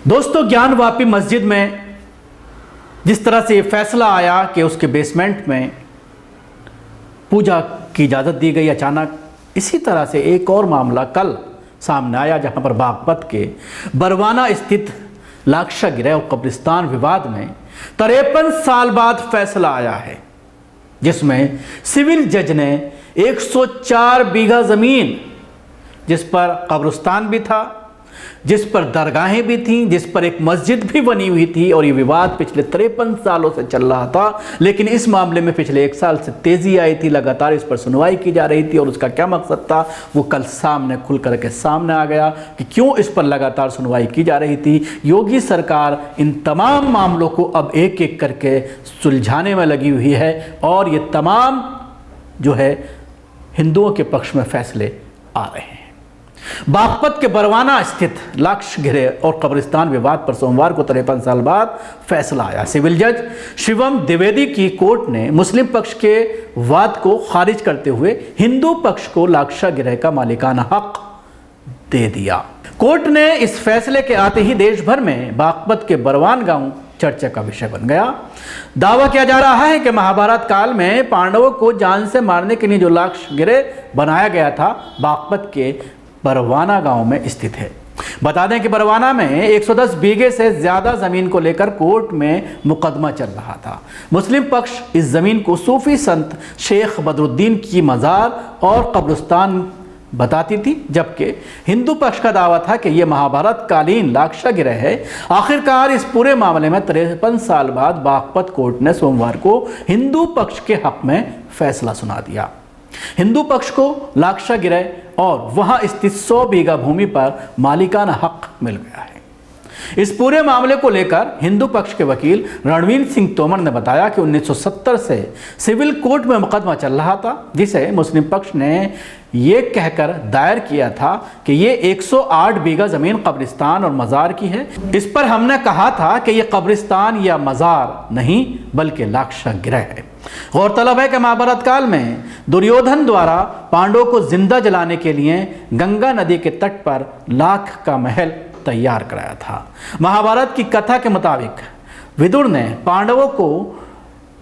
दोस्तों, ज्ञानवापी मस्जिद में जिस तरह से ये फैसला आया कि उसके बेसमेंट में पूजा की इजाज़त दी गई अचानक, इसी तरह से एक और मामला कल सामने आया जहां पर बागपत के बरवाना स्थित लाक्षा गिरह और कब्रिस्तान विवाद में 53 साल बाद फैसला आया है, जिसमें सिविल जज ने 104 बीघा ज़मीन, जिस पर कब्रिस्तान भी था, जिस पर दरगाहें भी थीं, जिस पर एक मस्जिद भी बनी हुई थी, और ये विवाद पिछले 53 सालों से चल रहा था। लेकिन इस मामले में पिछले 1 साल से तेज़ी आई थी, लगातार इस पर सुनवाई की जा रही थी, और उसका क्या मकसद था वो कल सामने खुल करके सामने आ गया कि क्यों इस पर लगातार सुनवाई की जा रही थी। योगी सरकार इन तमाम मामलों को अब एक एक करके सुलझाने में लगी हुई है, और ये तमाम जो है हिंदुओं के पक्ष में फैसले आ रहे हैं। बागपत के बरवाना स्थित लाक्षा गिरह और कब्रिस्तान विवाद पर सोमवार को 53 साल बाद फैसला आया। सिविल जज शिवम द्विवेदी की कोर्ट ने मुस्लिम पक्ष के वाद को खारिज करते हुए हिंदू पक्ष को लाक्षा गिरह का मालिकाना हक दे दिया। कोर्ट ने इस फैसले के आते ही देश भर में बागपत के बरवान गांव चर्चा का विषय बन गया। दावा किया जा रहा है कि महाभारत काल में पांडवों को जान से मारने के लिए जो लाक्षा गिरह बनाया गया था, बागपत के बरवाना गांव में स्थित है। बता दें कि बरवाना में 110 बीघे से ज़्यादा ज़मीन को लेकर कोर्ट में मुकदमा चल रहा था। मुस्लिम पक्ष इस ज़मीन को सूफी संत शेख बदरुद्दीन की मज़ार और कब्रिस्तान बताती थी, जबकि हिंदू पक्ष का दावा था कि यह महाभारत कालीन लाक्षा गिरह है। आखिरकार इस पूरे मामले में 53 साल बाद बागपत कोर्ट ने सोमवार को हिंदू पक्ष के हक में फैसला सुना दिया। हिंदू पक्ष को लाक्षा गिरह और वहां स्थित 100 बीघा भूमि पर मालिकाना हक मिल गया है। इस पूरे मामले को लेकर हिंदू पक्ष के वकील रणवीर सिंह तोमर ने बताया कि 1970 से सिविल कोर्ट में मुकदमा चल रहा था, जिसे मुस्लिम पक्ष ने ये कहकर दायर किया था कि ये 108 बीघा ज़मीन कब्रिस्तान और मज़ार की है। इस पर हमने कहा था कि ये कब्रिस्तान या मज़ार नहीं बल्कि लाक्षा गिरह है। गौरतलब है कि महाभारत काल में दुर्योधन द्वारा पांडवों को जिंदा जलाने के लिए गंगा नदी के तट पर लाख का महल तैयार कराया था। महाभारत की कथा के मुताबिक विदुर ने पांडवों को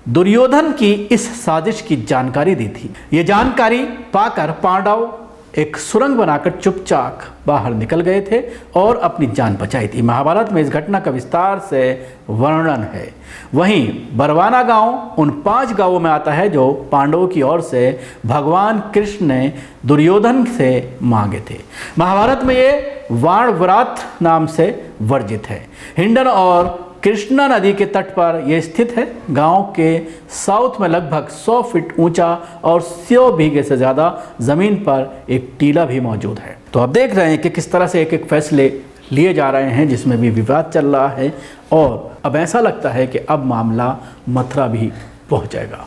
दुर्योधन की इस साजिश की जानकारी दी थी। ये जानकारी पाकर पांडव एक सुरंग बनाकर चुपचाप बाहर निकल गए थे और अपनी जान बचाई थी। महाभारत में इस घटना का विस्तार से वर्णन है। वहीं बरवाना गांव उन 5 गांवों में आता है जो पांडवों की ओर से भगवान कृष्ण ने दुर्योधन से मांगे थे। महाभारत में ये वाणव्रात नाम से वर्जित है। हिंडन और कृष्णा नदी के तट पर यह स्थित है। गांव के साउथ में लगभग 100 फीट ऊंचा और 100 बीघे से ज़्यादा ज़मीन पर एक टीला भी मौजूद है। तो आप देख रहे हैं कि किस तरह से एक एक फैसले लिए जा रहे हैं, जिसमें भी विवाद चल रहा है, और अब ऐसा लगता है कि अब मामला मथुरा भी पहुंच जाएगा।